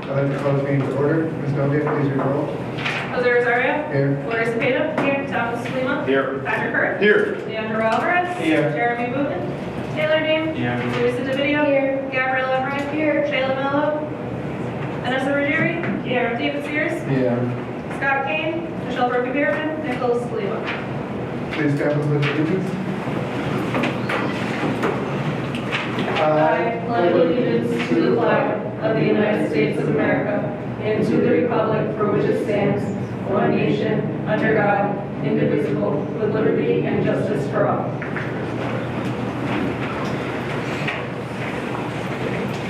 I'd like to call this meeting to order. Ms. Novia, please read the roll. Jose Rosario. Here. Gloria Cepeda. Here. Thomas Lima. Here. Patrick Hurd. Here. Leandro Alvarez. Here. Jeremy Booten. Taylor Dane. Here. Teresa DeVidio. Here. Gabrielle Everett. Here. Shayla Mello. Vanessa Ruggieri. Here. David Sears. Yeah. Scott Kane. Michelle Berkey-Bierman. Nicholas Saliba. Please stand with the allegiance. I pledge allegiance to the flag of the United States of America and to the republic for which it stands, one nation, under God, indivisible, with liberty and justice for all.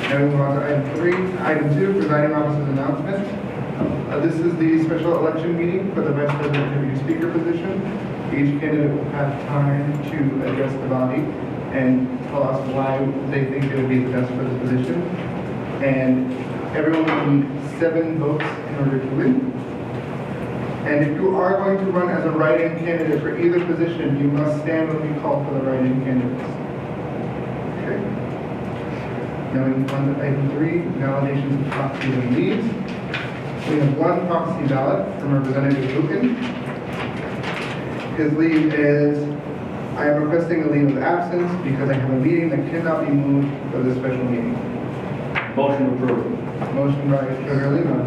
Now we move on to item 3. Item 2, presiding officer's announcement. This is the special election meeting for the vice president deputy speaker position. Each candidate will have time to address the body and tell us why they think it would be the best for the position. And everyone will need 7 votes in order to win. And if you are going to run as a write-in candidate for either position, you must stand when we call for the write-in candidates. Okay. Now we move on to item 3, validations of proxies and leads. We have 1 proxy ballot from Representative Buchan. His lead is, I am requesting a leave of absence because I have a meeting that cannot be moved for this special meeting. Motion approved. Motion by Treasurer Lima,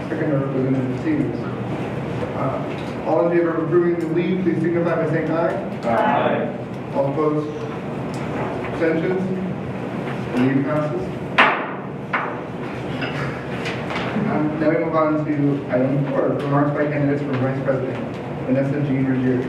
second by Representative Stevens. All in favor of approving the leave, please signify by saying aye. Aye. All opposed? Abstentions? The leave passes. Now we move on to item 4, remarks by candidates for Vice President. Vanessa Jean Ruggieri.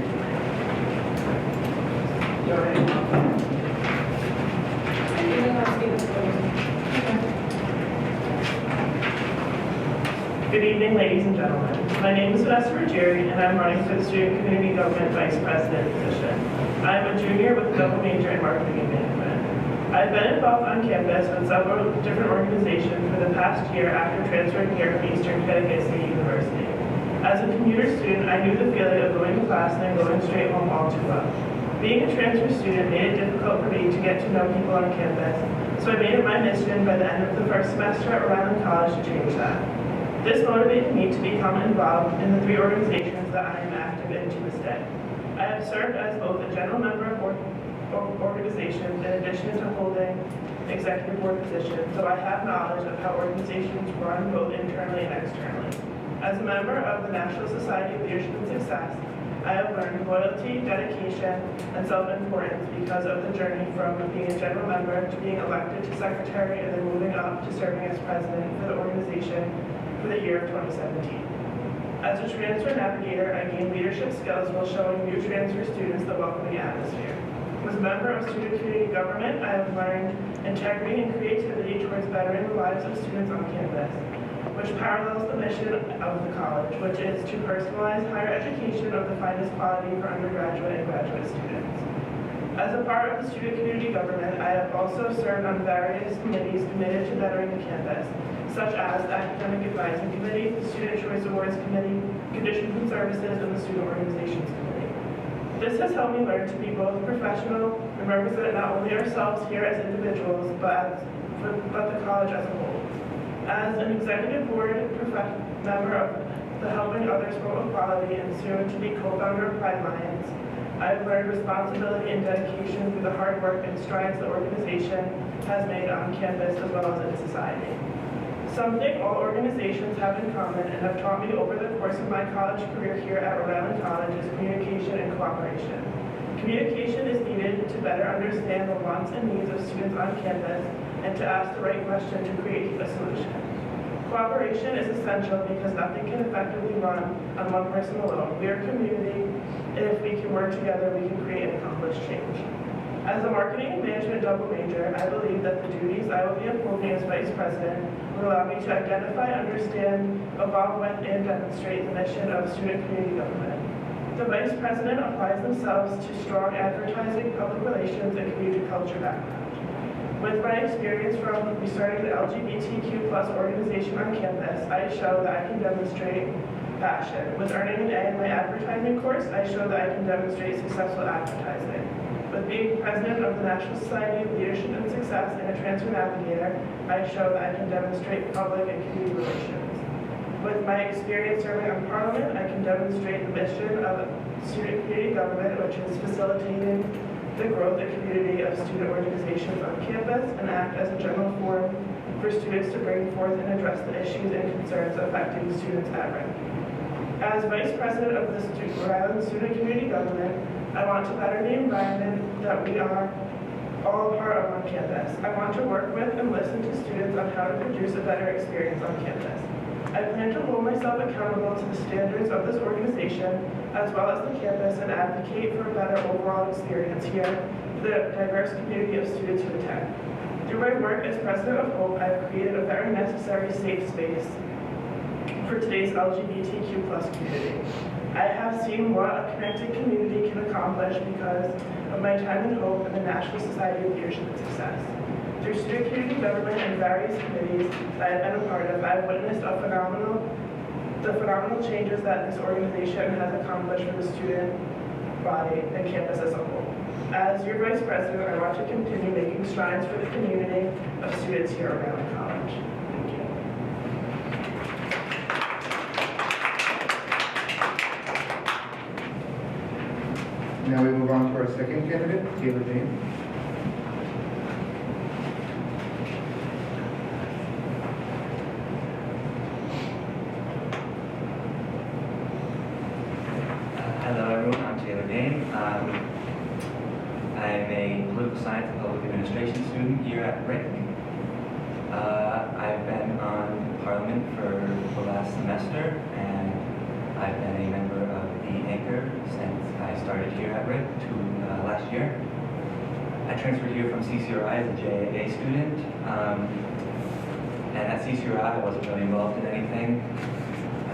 Good evening, ladies and gentlemen. My name is Vanessa Ruggieri, and I'm running for the Student Community Government Vice President position. I am a junior with a double major in marketing and management. I've been involved on campus with several different organizations for the past year after transferring here from Eastern Connecticut State University. As a commuter student, I knew the feeling of going to class and then going straight home all too well. Being a transfer student made it difficult for me to get to know people on campus, so I made it my mission by the end of the first semester at Rhode Island College to change that. This motivated me to become involved in the 3 organizations that I am active in to this day. I have served as both a general member of organizations in addition to holding executive board positions, so I have knowledge of how organizations run both internally and externally. As a member of the National Society of Leadership and Success, I have learned loyalty, dedication, and self-importance because of the journey from being a general member to being elected to secretary and then moving up to serving as president for the organization for the year of 2017. As a transfer navigator, I gained leadership skills while showing new transfer students the welcoming atmosphere. As a member of student community government, I have learned integrity and creativity towards bettering the lives of students on campus, which parallels the mission of the college, which is to personalize higher education of the finest quality for undergraduate and graduate students. As a part of the student community government, I have also served on various committees committed to bettering the campus, such as the Academic Advising Committee, the Student Choice Awards Committee, Conditions and Services, and the Student Organizations Committee. This has helped me learn to be both professional and represent not only ourselves here as individuals, but the college as a whole. As an executive board member of the Helping Others for Equality and soon to be co-founder of Pride Lions, I have learned responsibility and dedication through the hard work and strides the organization has made on campus as well as in society. Something all organizations have in common and have taught me over the course of my college career here at Rhode Island College is communication and cooperation. Communication is needed to better understand the wants and needs of students on campus and to ask the right question to create a solution. Cooperation is essential because nothing can effectively run on one person alone. We are a community, and if we can work together, we can create and accomplish change. As a marketing and management double major, I believe that the duties I will be upholding as vice president will allow me to identify, understand, evolve with, and demonstrate the mission of student community government. The vice president applies themselves to strong advertising, public relations, and community culture background. With my experience from starting the LGBTQ+ organization on campus, I show that I can demonstrate passion. With earning an A in my advertising course, I show that I can demonstrate successful advertising. With being president of the National Society of Leadership and Success and a transfer navigator, I show that I can demonstrate public and community relations. With my experience serving on Parliament, I can demonstrate the mission of student community government, which is facilitating the growth and community of student organizations on campus and act as a general forum for students to bring forth and address the issues and concerns affecting students at risk. As Vice President of the Rhode Island Student Community Government, I want to better the environment that we are all a part of on campus. I want to work with and listen to students on how to produce a better experience on campus. I plan to hold myself accountable to the standards of this organization as well as the campus and advocate for a better overall experience here for the diverse community of students who attend. Through my work as President of Hope, I have created a very necessary safe space for today's LGBTQ+ community. I have seen what a connected community can accomplish because of my time in Hope and the National Society of Leadership and Success. Through student community government and various committees that I've been a part of, I've witnessed the phenomenal changes that this organization has accomplished for the student body and campus as a whole. As your Vice President, I want to continue making strides for the community of students here at Rhode Island College. Thank you. Now we move on to our second candidate, Taylor James. Hello everyone, I'm Taylor Dane. I'm a political science and public administration student here at RIC. I've been on Parliament for the last semester, and I've been a member of the Anchor since I started here at RIC last year. I transferred here from CCRI as a JAA student, and at CCRI I wasn't really involved in anything. I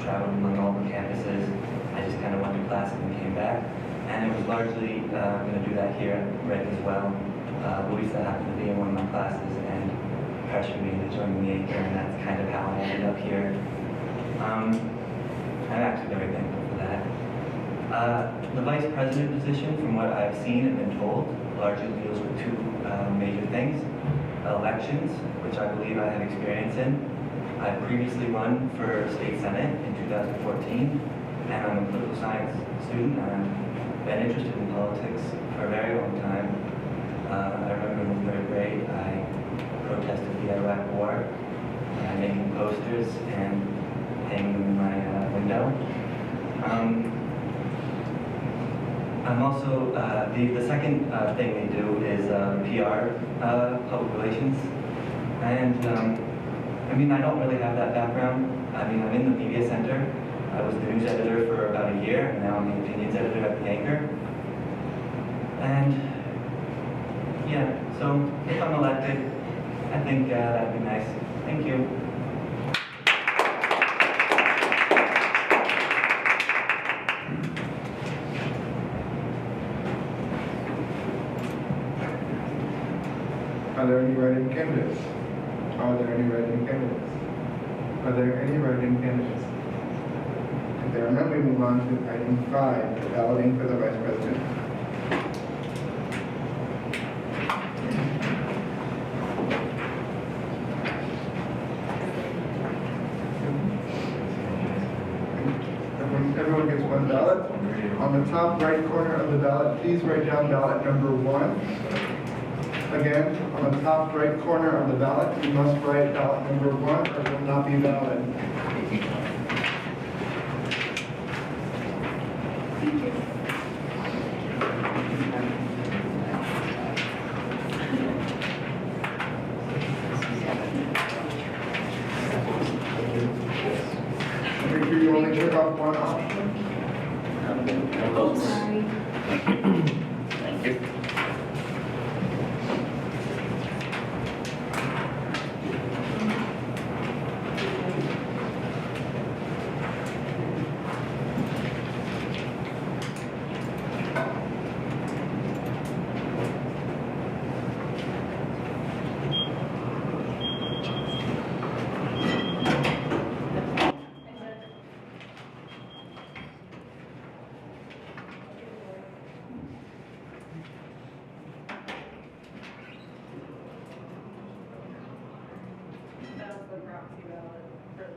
traveled among all the campuses. I just kind of went to classes and came back, and it was largely going to do that here at RIC as well. Louisa happened to be in one of my classes and pressured me to join the Anchor, and that's kind of how I ended up here. I'm actually very thankful for that. The vice president position, from what I've seen and been told, largely deals with two major things. Elections, which I believe I have experience in. I previously run for state senate in 2014, and I'm a political science student, and I've been interested in politics for a very long time. I remember in the third grade, I protested the Iraq War, making posters and hanging them in my window. I'm also, the second thing we do is PR, public relations. And I mean, I don't really have that background. I mean, I'm in the media center. I was the news editor for about a year, and now I'm the opinions editor at the Anchor. And yeah, so if I'm elected, I think that'd be nice. Thank you. Are there any write-in candidates? Are there any write-in candidates? Are there any write-in candidates? If there are none, we move on to item 5, the balloting for the vice president. Everyone gets one ballot. On the top right corner of the ballot, please write down ballot number 1. Again, on the top right corner of the ballot, you must write ballot number 1 or it will not be valid. Make sure you only check off one option. Thank you.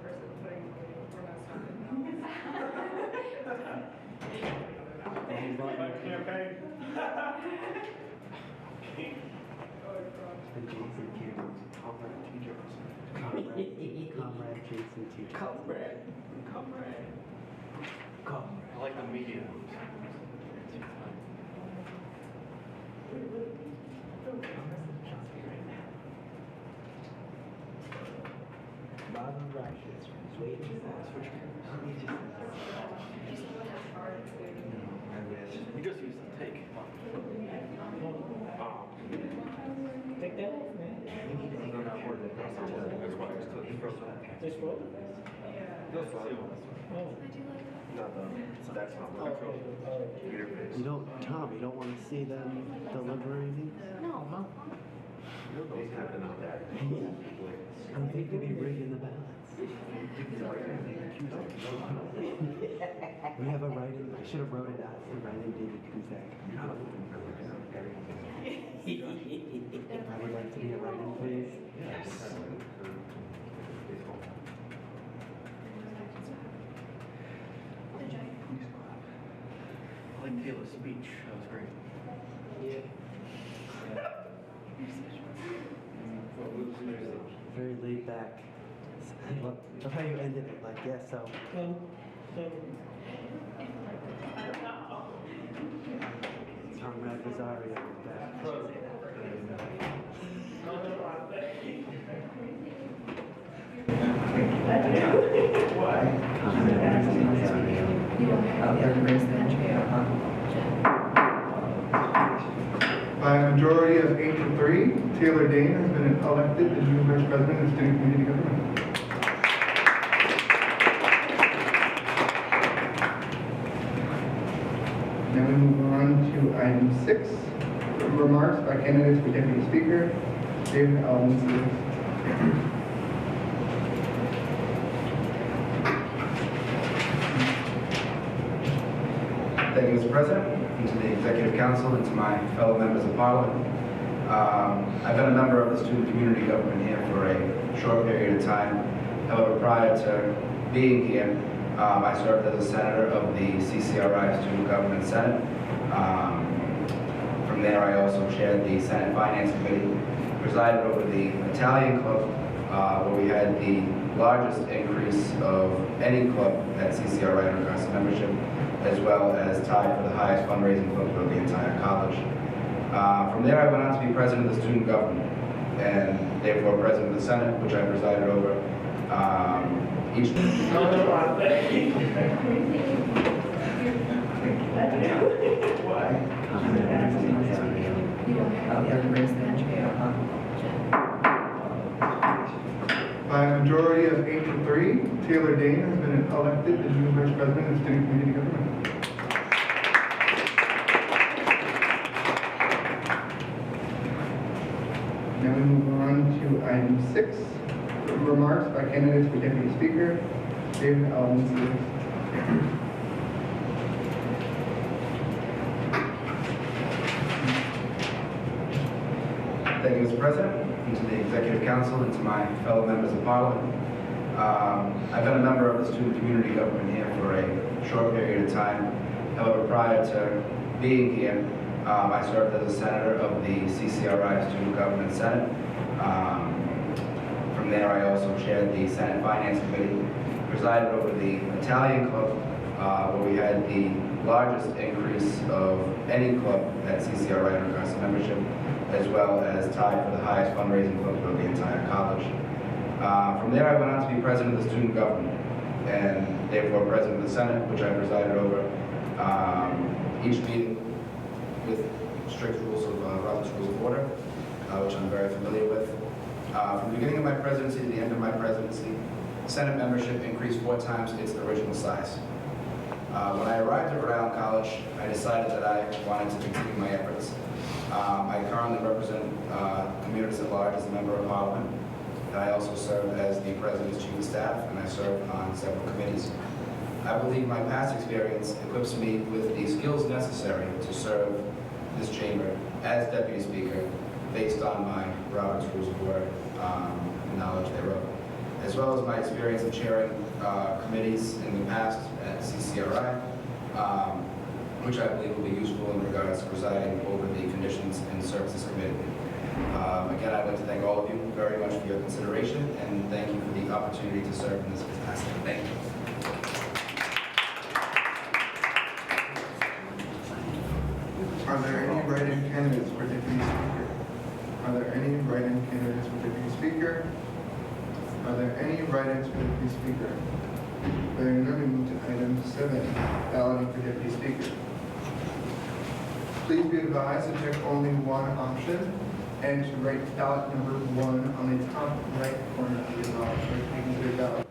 person putting, we're not stopping. Campaign. The Jason Cameron's comrade teachers. Comrade Jason teachers. Comrade. I like the media. Bottom right is wait. Switch cameras. You just use the take. Take that off, man. That's why I just took it from This roll? That's not what You don't, Tom, you don't want to see them deliver anything? No. I think they'd be rigging the ballots. We have a write-in, I should have wrote it out, the write-in David Kuzak. I would like to be a write-in, please. Yes. I like Taylor's speech. That was great. Very laid back. Look how you ended it, like, yeah, so. Comrade Rosario is back. By a majority of 8 to 3, Taylor Dane has been elected the new Vice President of Student Community Government. Now we move on to item 6, remarks by candidates for Deputy Speaker, David Alvin Stevens. Thank you, Mr. President, and to the Executive Council, and to my fellow members of Parliament. I've been a member of the student community government here for a short period of time. However, prior to being here, I served as a senator of the CCRI Student Government Senate. From there, I also chaired the Senate Finance Committee, presided over the Italian Club, where we had the largest increase of any club at CCRI in regards to membership, as well as tied for the highest fundraising club of the entire college. From there, I went on to be president of the student government, and therefore president of the Senate, which I presided over each. By a majority of 8 to 3, Taylor Dane has been elected the new Vice President of Student Community Government. Now we move on to item 6, remarks by candidates for Deputy Speaker, David Alvin Stevens. Thank you, Mr. President, and to the Executive Council, and to my fellow members of Parliament. I've been a member of the student community government here for a short period of time. However, prior to being here, I served as a senator of the CCRI Student Government Senate. From there, I also chaired the Senate Finance Committee, presided over the Italian Club, where we had the largest increase of any club at CCRI in regards to membership, as well as tied for the highest fundraising club of the entire college. From there, I went on to be president of the student government, and therefore president of the Senate, which I presided over each meeting with strict rules of Robert's Rules of Order, which I'm very familiar with. From the beginning of my presidency to the end of my presidency, Senate membership increased 4 times its original size. When I arrived at Rhode Island College, I decided that I wanted to continue my efforts. I currently represent communities at large as a member of Parliament, and I also serve as the President's Chief of Staff, and I serve on several committees. I believe my past experience equips me with the skills necessary to serve this chamber as Deputy Speaker based on my Robert's Rules of Order and knowledge thereof, as well as my experience of chairing committees in the past at CCRI, which I believe will be useful in regards to presiding over the Conditions and Services Committee. Again, I'd like to thank all of you very much for your consideration, and thank you for the opportunity to serve in this capacity. Thank you. Are there any write-in candidates for Deputy Speaker? Are there any write-in candidates for Deputy Speaker? Are there any write-ins for Deputy Speaker? Hearing none, we move to item 7, balloting for Deputy Speaker. Please be advised to check only one option and to write ballot number 1 on the top right corner of your ballot so it can be considered ballot.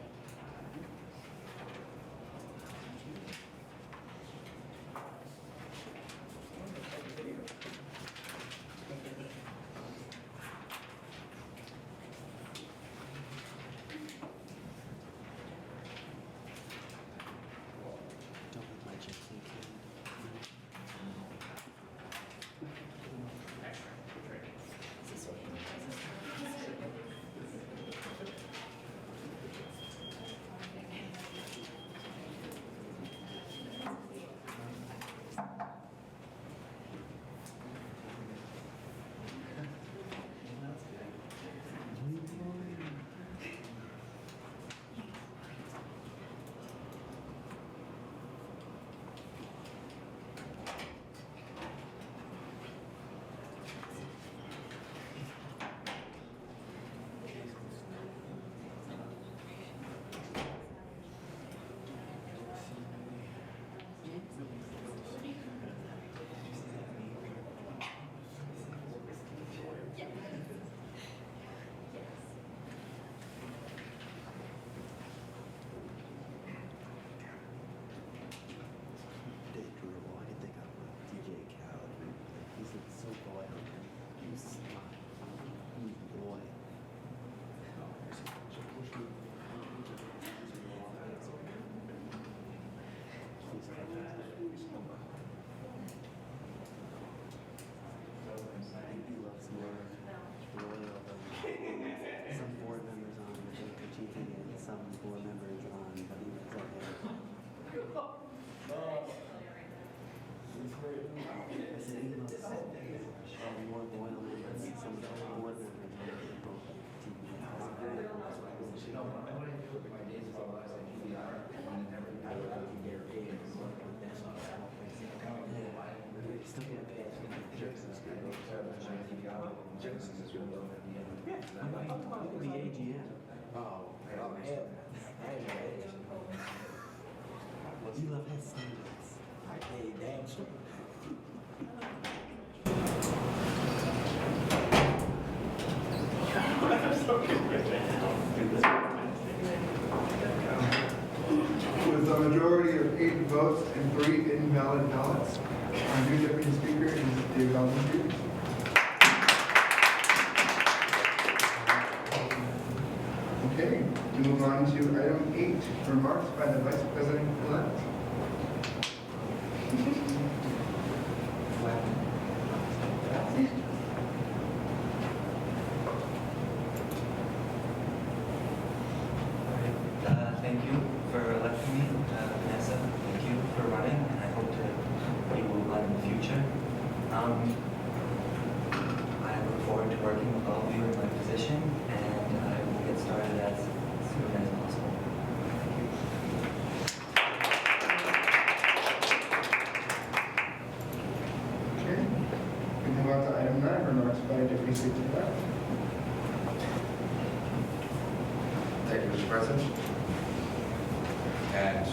Don't let my chips sink in. Dave Dribble, I can think of DJ Khaled. He's so loyal. He's smart. He's loyal. He loves more loyal than some board members on the TV and some board members on the I said he loves more loyal than some of the board members on Still getting paid. The AGM. Oh, you love his standards. Hey, damn sure. With a majority of 8 votes and 3 invalid ballots, our new Deputy Speaker is David Alden. Okay, we move on to item 8, remarks by the Vice President-elect. Thank you for electing me, Vanessa. Thank you for running, and I hope that you will run in the future. I look forward to working with all of you in my position, and I will get started as soon as possible. Okay, we move on to item 9, remarks by Deputy Speaker-elect. Thank you, Mr. President. And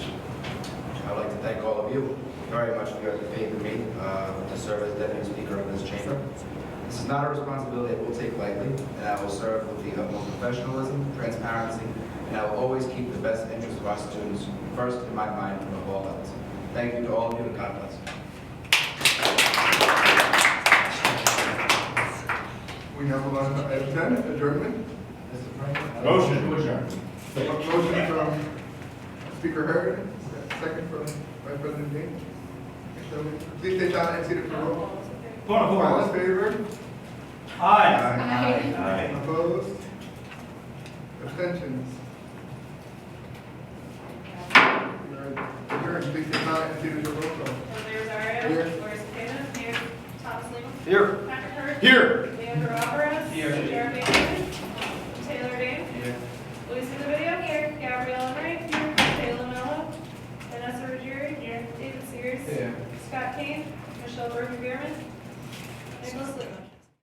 I'd like to thank all of you very much for your faith in me to serve as Deputy Speaker of this chamber. This is not a responsibility I will take lightly, and I will serve with the utmost professionalism, transparency, and I will always keep the best interest of our students first in my mind above all else. Thank you to all of you, and God bless. We now move on to item 10, adjournment. Motion to adjourn. Motion from Speaker Hurd, second from Vice President James. Please stay down and seated for roll. All in favor? Aye. Opposed? Abstentions? and please take time and do the roll call. Jose Rosario. Here. Lori Cepeda. Here. Thomas Lima. Here. Patrick Hurd. Here. Leandro Alvarez. Here. Jared Bateman. Taylor Dane. Here. Luis Video. Here. Gabrielle Wright. Here. Taylor Mello. Vanessa Ruggieri. Here. David Sears. Here. Scott Kane. Michelle Berger Bierman. Nicholas Lee.